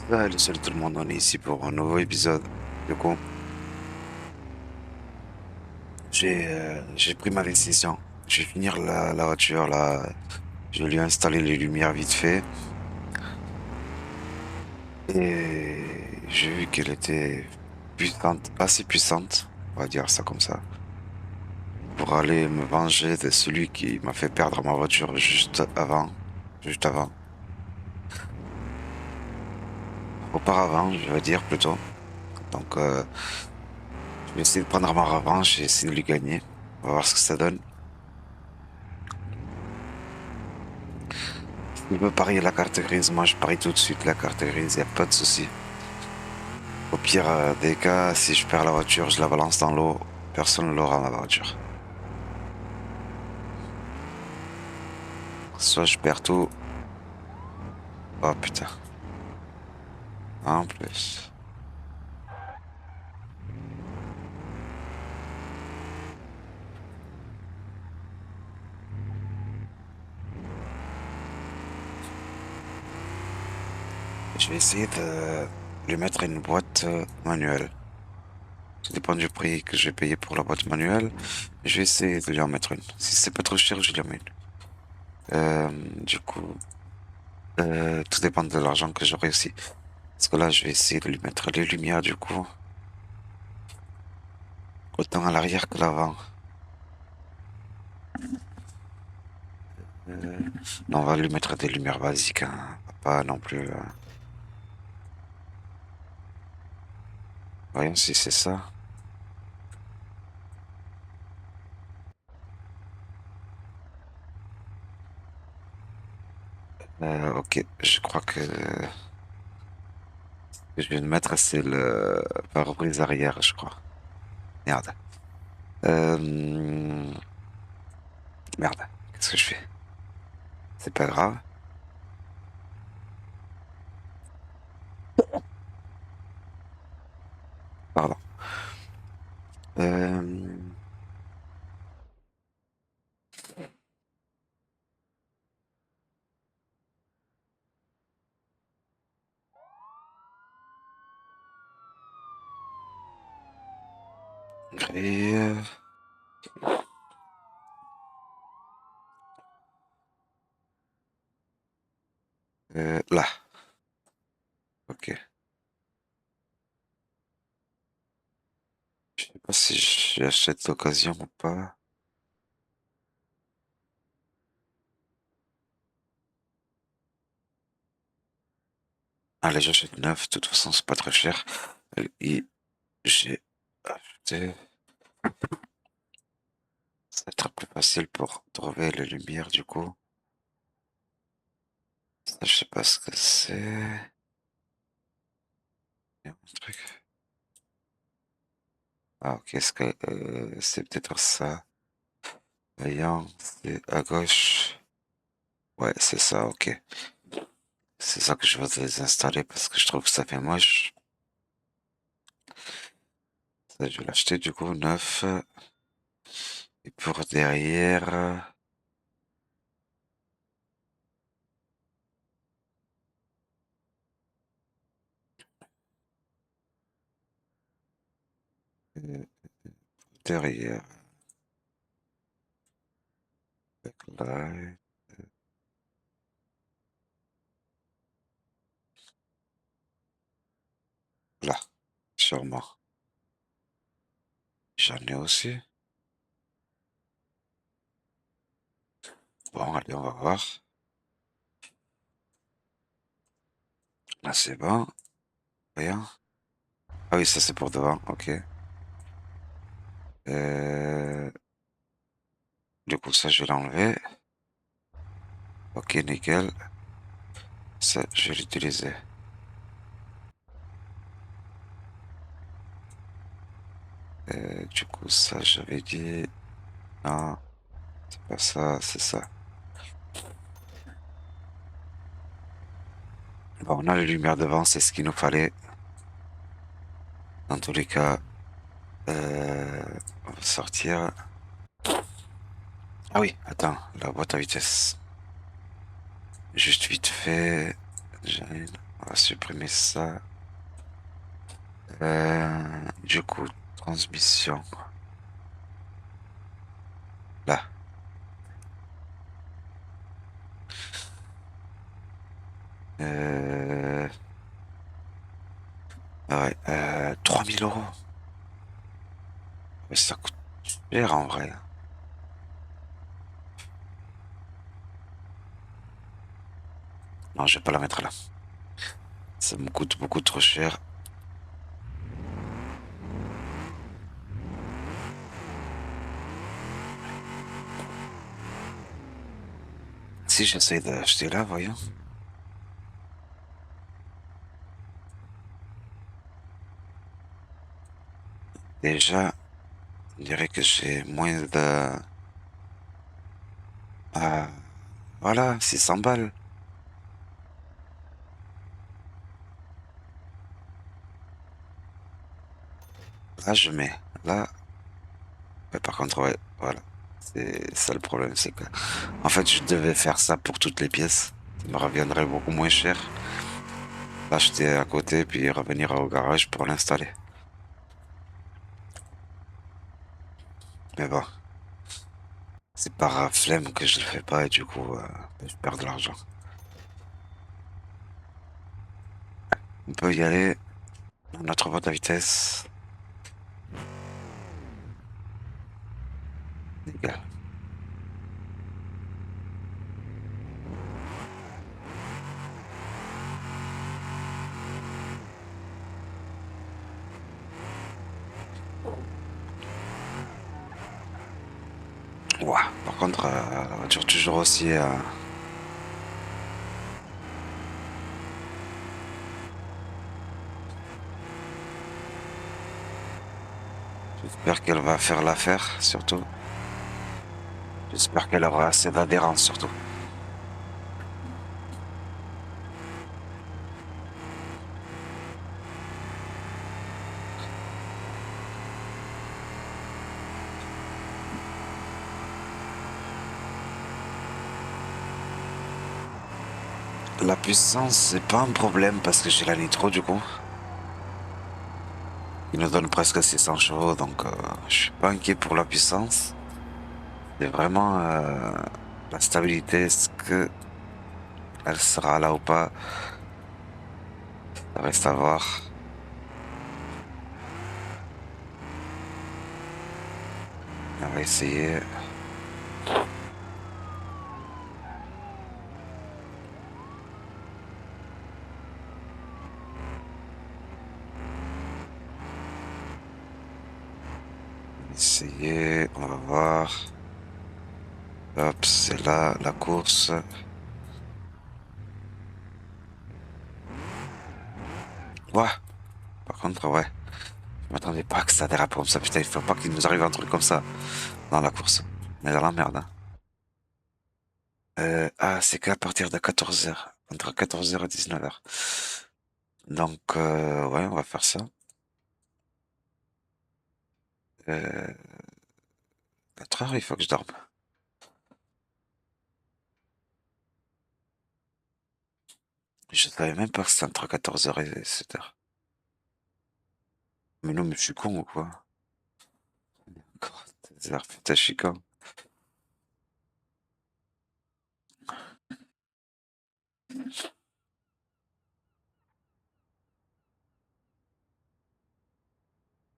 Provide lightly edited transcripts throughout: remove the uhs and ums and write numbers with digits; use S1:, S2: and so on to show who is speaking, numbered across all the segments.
S1: Salut tout le monde, on est ici pour un nouveau épisode. Du coup, j'ai pris ma décision. Je vais finir la voiture là. Je vais lui installer les lumières vite fait. Et j'ai vu qu'elle était puissante, assez puissante, on va dire ça comme ça, pour aller me venger de celui qui m'a fait perdre ma voiture juste avant. Juste avant. Auparavant, je veux dire plutôt. Donc, je vais essayer de prendre ma revanche et essayer de lui gagner. On va voir ce que ça donne. Il veut parier la carte grise, moi je parie tout de suite la carte grise, y a pas de souci. Au pire des cas, si je perds la voiture, je la balance dans l'eau, personne ne l'aura ma voiture. Soit je perds tout, oh putain, en plus. Je vais essayer de lui mettre une boîte manuelle. Ça dépend du prix que je vais payer pour la boîte manuelle. Je vais essayer de lui en mettre une. Si c'est pas trop cher, je lui en mets une. Du coup, tout dépend de l'argent que j'aurai aussi. Parce que là, je vais essayer de lui mettre les lumières du coup, autant à l'arrière que l'avant. Euh, non, on va lui mettre des lumières basiques, hein. Pas non plus. Voyons si c'est ça. Ok, je crois que ce que je viens de mettre, c'est le pare-brise arrière, je crois. Merde. Euh, Merde. Qu'est-ce que je fais? C'est pas grave. Pardon. Euh, et, là. Ok. Je sais pas si j'achète l'occasion ou pas. Allez, j'achète neuf. De toute façon, c'est pas très cher. Et j'ai acheté. Ça va être plus facile pour trouver les lumières du coup. Ça, je sais pas ce que c'est. Il y a un truc. Ah, ok, est-ce que c'est peut-être ça? Voyons, c'est à gauche. Ouais, c'est ça, ok. C'est ça que je vais les installer parce que je trouve que ça fait moche. Ça, je vais l'acheter du coup, neuf. Et pour derrière, euh, derrière, backlight, là, sûrement. J'en ai aussi. Bon, allez, on va voir. Là, c'est bon. Voyons. Ah oui, ça c'est pour devant, ok. Euh, du coup, ça, je vais l'enlever. Ok, nickel. Ça, je vais l'utiliser. Du coup, ça, j'avais dit... Non, c'est pas ça, c'est ça. Bon, on a les lumières devant, c'est ce qu'il nous fallait. Dans tous les cas, on va sortir. Ah oui, attends, la boîte à vitesse. Juste vite fait. J'ai- On va supprimer ça. Du coup, transmission. Là. Euh, ouais, 3 000 euros. Mais ça coûte cher en vrai. Non, je vais pas la mettre là. Ça me coûte beaucoup trop cher. Si j'essaie d'acheter là, voyons. Déjà, on dirait que j'ai moins de... Ah, voilà, 600 balles. Là, je mets. Là, ouais, par contre, ouais, voilà. C'est ça le problème, c'est que... En fait, je devais faire ça pour toutes les pièces. Ça me reviendrait beaucoup moins cher. L'acheter à côté, puis revenir au garage pour l'installer. Mais bon, c'est par flemme que je le fais pas et du coup, je perds de l'argent. On peut y aller. Notre boîte à vitesse. Égal. Ouah. Par contre, la voiture toujours aussi... J'espère qu'elle va faire l'affaire, surtout. J'espère qu'elle aura assez d'adhérence, surtout. La puissance, c'est pas un problème parce que j'ai la nitro, du coup. Il nous donne presque 600 chevaux, donc je suis pas inquiet pour la puissance. C'est vraiment la stabilité, est-ce que elle sera là ou pas? Ça reste à voir. On va essayer. Essayer, on va voir. Hop, c'est là, la course. Ouais, par contre, ouais. Je m'attendais pas que ça dérape comme ça. Putain, il faut pas qu'il nous arrive un truc comme ça dans la course. On est dans la merde, hein. C'est qu'à partir de 14h. Entre 14h et 19h. Donc, ouais, on va faire ça. 4h, il faut que je dorme. Je savais même pas que c'était entre 14h et 7h. Mais non, mais je suis con ou quoi? Encore 16h, putain, je suis con.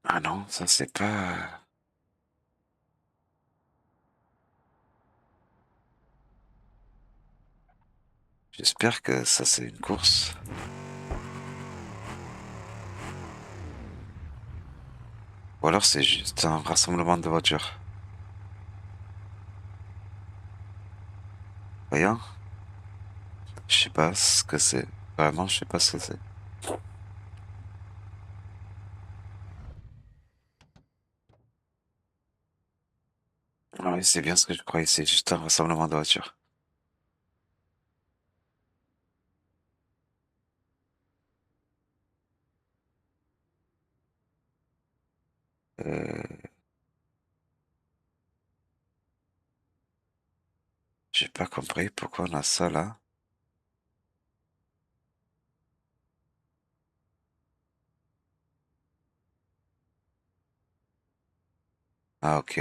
S1: Ah non, ça c'est pas... J'espère que ça c'est une course. Ou alors c'est juste un rassemblement de voitures. Voyons, je sais pas ce que c'est. Vraiment, je sais pas ce que c'est. Ah oui, c'est bien ce que je croyais, c'est juste un rassemblement de voitures. Euh, j'ai pas compris pourquoi on a ça là. Ah, ok.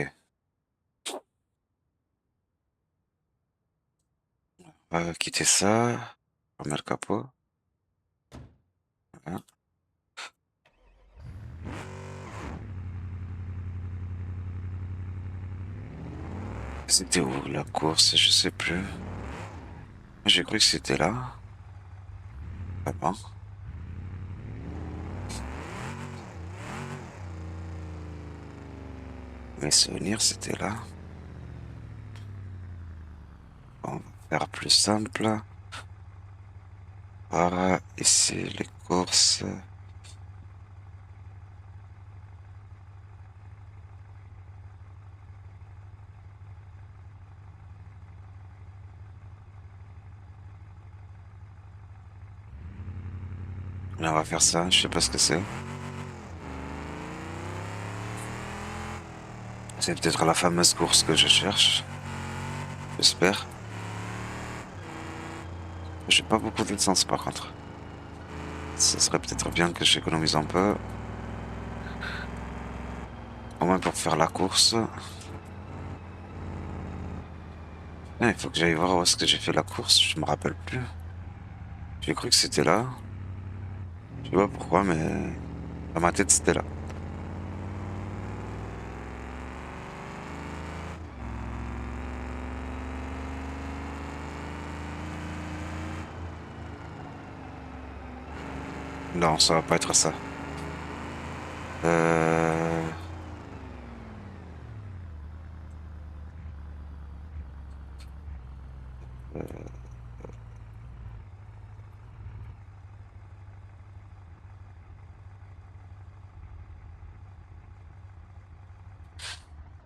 S1: On va quitter ça. On met le capot. Voilà. C'était où la course? Je sais plus. J'ai cru que c'était là. Ah bon? Mes souvenirs, c'était là. On va faire plus simple. Voilà, ici les courses. Là, on va faire ça. Je sais pas ce que c'est. C'est peut-être la fameuse course que je cherche. J'espère. J'ai pas beaucoup d'essence par contre. Ce serait peut-être bien que j'économise un peu. Au moins pour faire la course. Ah, il faut que j'aille voir où est-ce que j'ai fait la course. Je me rappelle plus. J'ai cru que c'était là. Je sais pas pourquoi, mais dans ma tête, c'était là. Non, ça va pas être ça. Euh...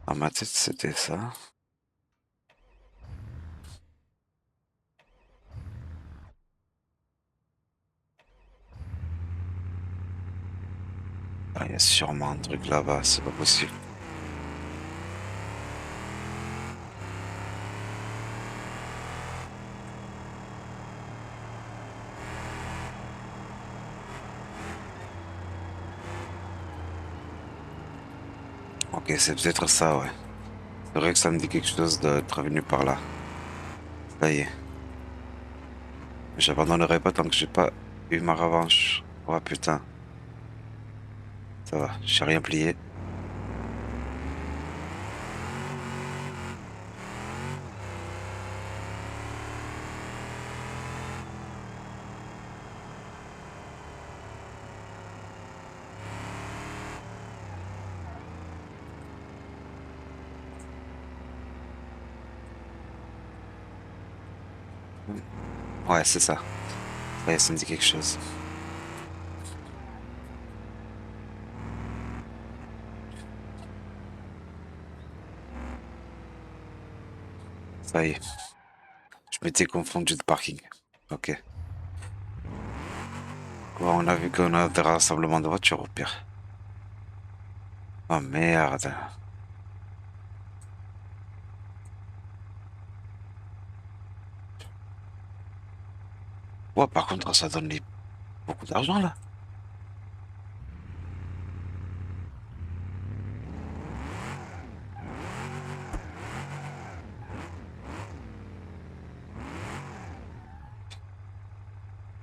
S1: Dans ma tête, c'était ça. Ah, il y a sûrement un truc là-bas, c'est pas possible. Ok, c'est peut-être ça, ouais. C'est vrai que ça me dit quelque chose d'être venu par là. Ça y est. J'abandonnerai pas tant que j'ai pas eu ma revanche. Oh putain, ça va, j'ai rien plié. Ouais, c'est ça. Ça y est, ça me dit quelque chose. Ça y est, je m'étais confondu de parking. Ok. Bon, on a vu qu'on a des rassemblements de voitures au pire. Oh merde. Ouais, par contre, ça donne beaucoup d'argent là.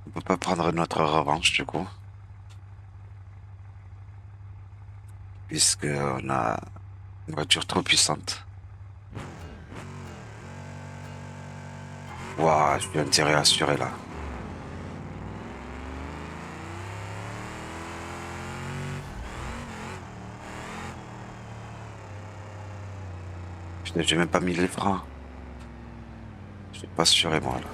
S1: On peut pas prendre notre revanche du coup, puisque on a une voiture trop puissante. Ouah, je suis intérêt assuré là. J'ai même pas mis les freins. Je suis pas assuré moi là.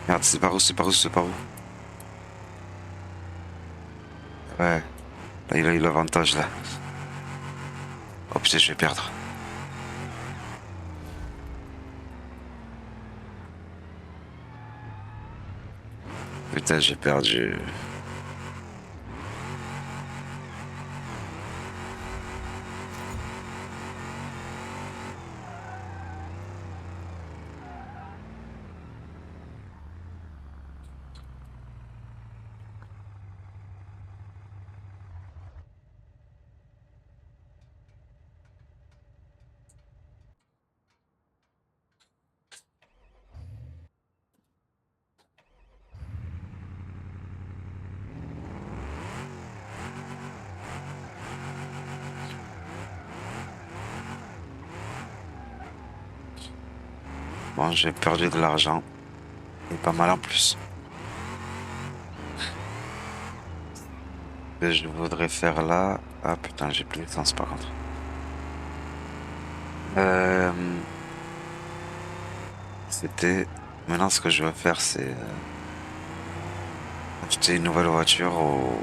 S1: Merde, c'est par où, c'est par où, c'est par où? Ouais, là il a eu l'avantage là. Oh putain, je vais perdre. Putain, j'ai perdu. Bon, j'ai perdu de l'argent. Et pas mal en plus. Ce que je voudrais faire là. Ah putain, j'ai plus d'essence par contre. Euh, C'était. Maintenant, ce que je veux faire, c'est acheter une nouvelle voiture ou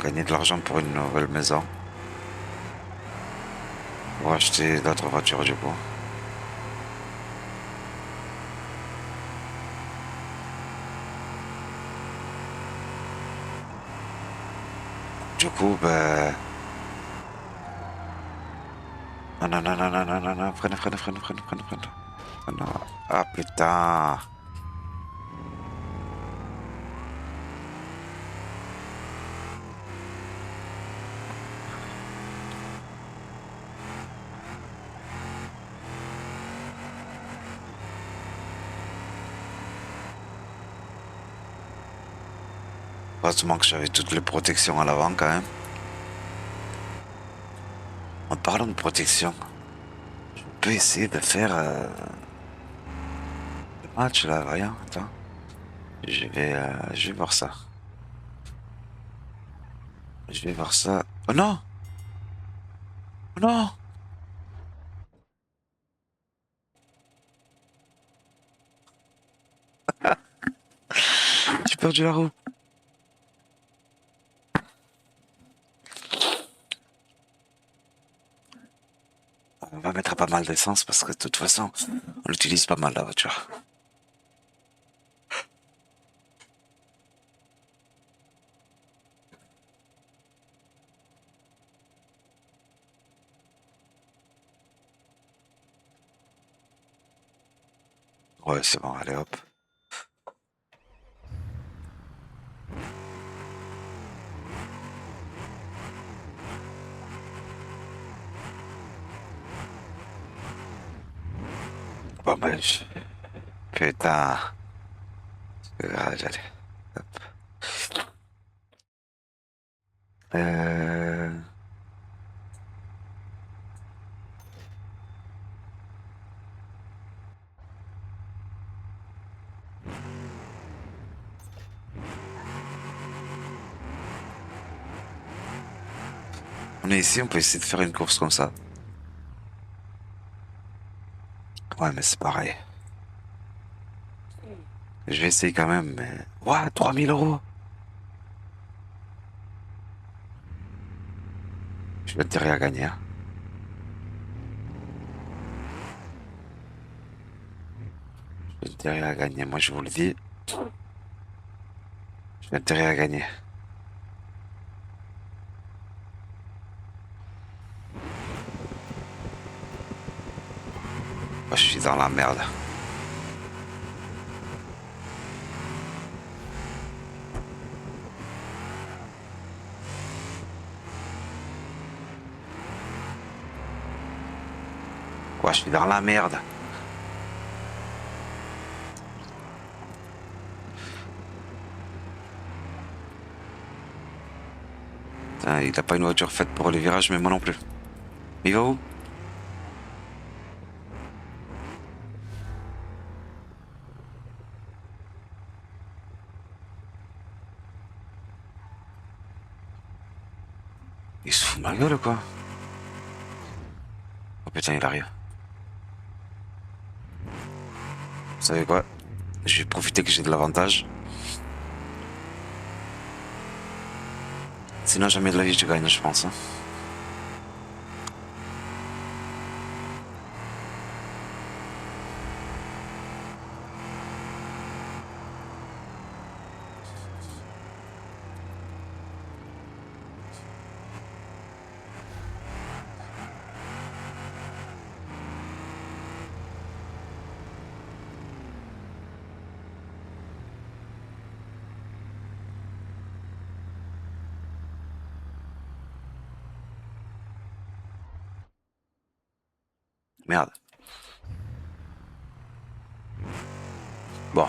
S1: gagner de l'argent pour une nouvelle maison. Ou acheter d'autres voitures du coup. Du coup, ben. Non, non, non, non, non, non, non, non, freinez, freinez, freinez, freinez, freinez, freinez. Ah, non. Ah putain. Heureusement que j'avais toutes les protections à l'avant quand même. En parlant de protection, je peux essayer de faire le match là, rien, attends. Je vais voir ça. Je vais voir ça. Oh non! Oh non! J'ai perdu la roue. On va mettre pas mal d'essence parce que de toute façon, on utilise pas mal la voiture. Ouais, c'est bon, allez hop. Bon, ben, putain. Ah, j'allais. Hop. Euh... On est ici, on peut essayer de faire une course comme ça. Ouais, mais c'est pareil. Je vais essayer quand même, mais... Ouais, 3 000 euros. Je vais intérêt à gagner, hein. J'ai intérêt à gagner, moi je vous le dis. J'ai intérêt à gagner. Oh, je suis dans la merde. Quoi, je suis dans la merde. Putain, il a pas une voiture faite pour les virages, mais moi non plus. Il va où? Il se fout de ma gueule ou quoi? Oh putain, il arrive. Vous savez quoi? Je vais profiter que j'ai de l'avantage. Sinon, jamais de la vie, je gagne, je pense, hein. Merde. Bon,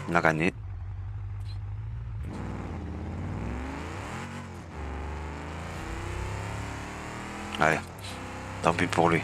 S1: on a gagné. Allez, tant pis pour lui.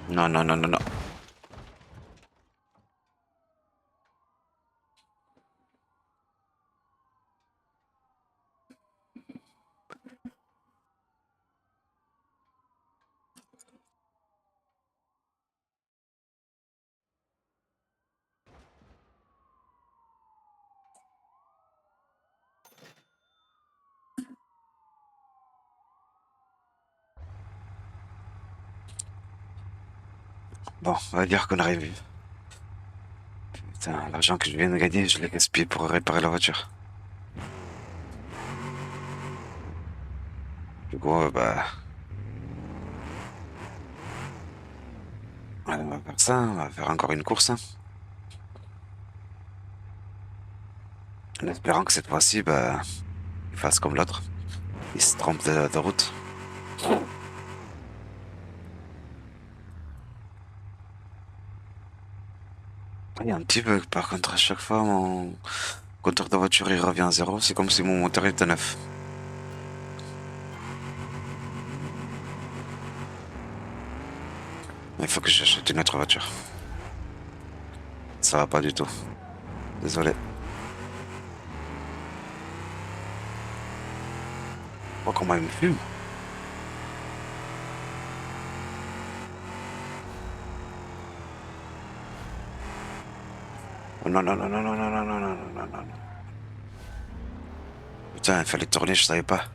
S1: Non, non, non, non, non. Bon, on va dire qu'on arrive. Putain, l'argent que je viens de gagner, je l'ai gaspillé pour réparer la voiture. Du coup, bah, on va faire ça, on va faire encore une course, hein. En espérant que cette fois-ci, bah, il fasse comme l'autre. Il se trompe de route. Il y a un petit bug, par contre, à chaque fois, mon compteur de voiture, il revient à zéro. C'est comme si mon moteur était neuf. Il faut que j'achète une autre voiture. Ça va pas du tout. Désolé. Oh, comment il me fume. Oh, non, non, non, non, non, non, non, non, non, non, non, non. Putain, il fallait tourner, je savais pas.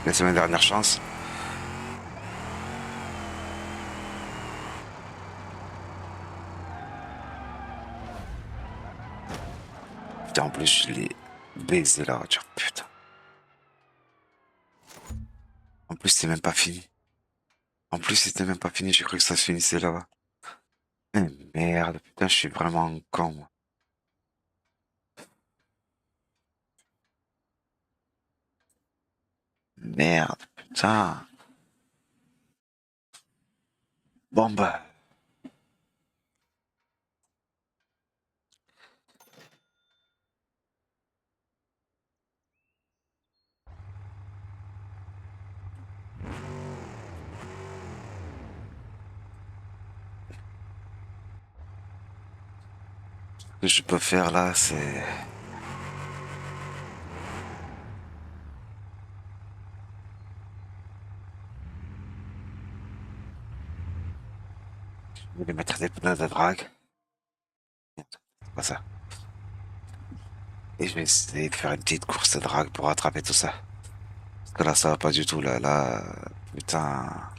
S1: Mais c'est ma dernière chance. Putain, en plus, je l'ai baisé la voiture. Putain. En plus, c'est même pas fini. En plus, c'était même pas fini. J'ai cru que ça se finissait là-bas. Merde, putain, je suis vraiment un con, moi. Merde, putain. Bon, bah, ce que je peux faire là, c'est... Je vais mettre des pneus de drague. C'est pas ça. Et je vais essayer de faire une petite course de drague pour rattraper tout ça. Parce que là, ça va pas du tout, là. Là, putain.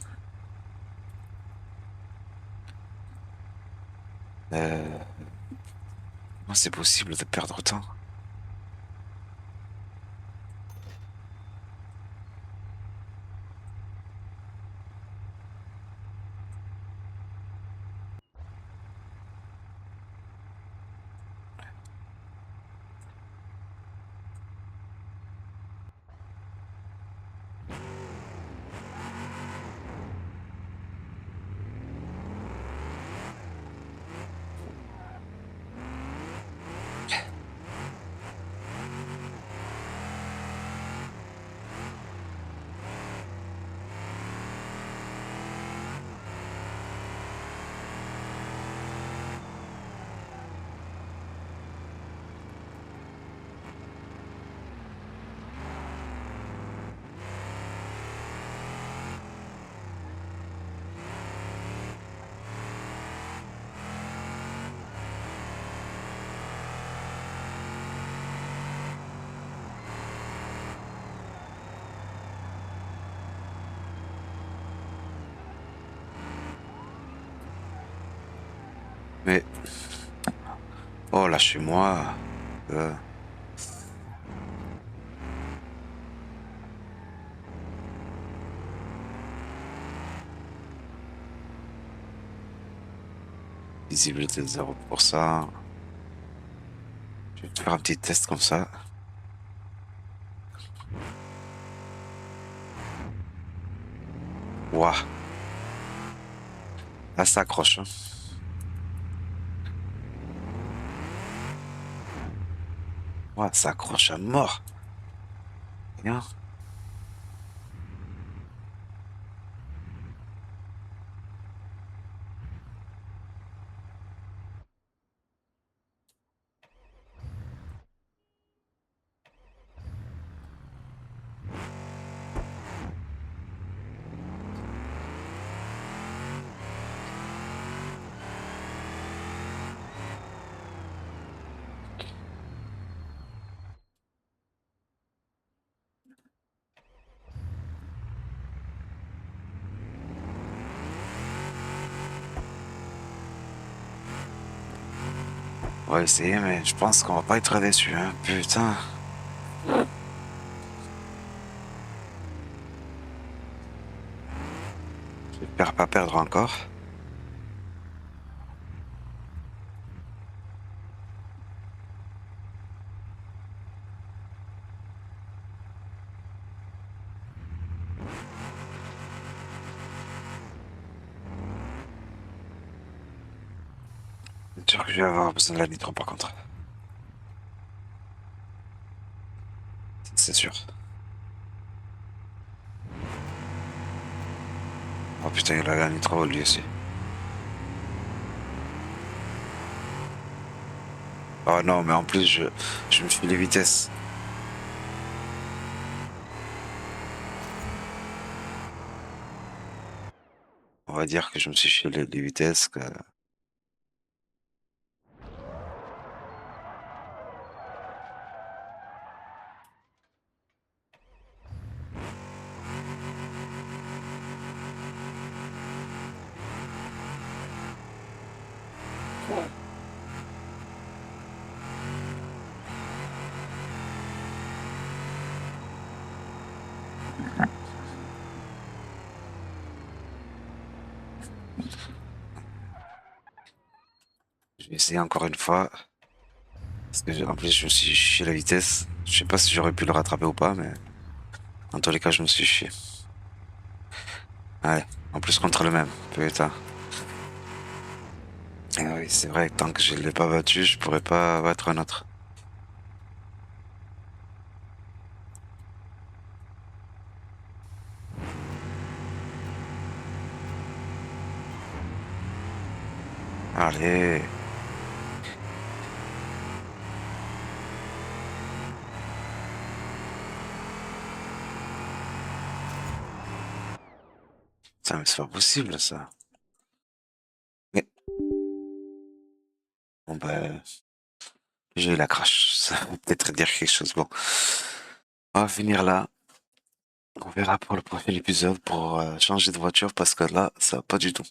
S1: Euh, comment c'est possible de perdre autant? Mais, oh, lâchez-moi. Euh, Visibilité 0%. Je vais te faire un petit test comme ça. Ouah, là, ça accroche, hein. Ouah, ça accroche à mort. Bien. On va essayer, mais je pense qu'on va pas être déçus, hein. Putain. J'espère pas perdre encore. C'est sûr que je vais avoir besoin de la nitro par contre. C'est sûr. Oh putain, il a la nitro lui aussi. Oh non, mais en plus, je me suis les vitesses. On va dire que je me suis chié les vitesses. Que... Je vais essayer encore une fois. Parce que en plus, je me suis chié la vitesse. Je sais pas si j'aurais pu le rattraper ou pas, mais en tous les cas, je me suis chié. Ouais, en plus contre le même. Putain. Et oui, c'est vrai, tant que je ne l'ai pas battu, je pourrais pas battre un autre. Allez. Ça, mais c'est pas possible, ça. Mais, bon, ben, j'ai eu la crash. Ça va peut-être dire quelque chose. Bon, on va finir là. On verra pour le prochain épisode pour changer de voiture parce que là, ça va pas du tout.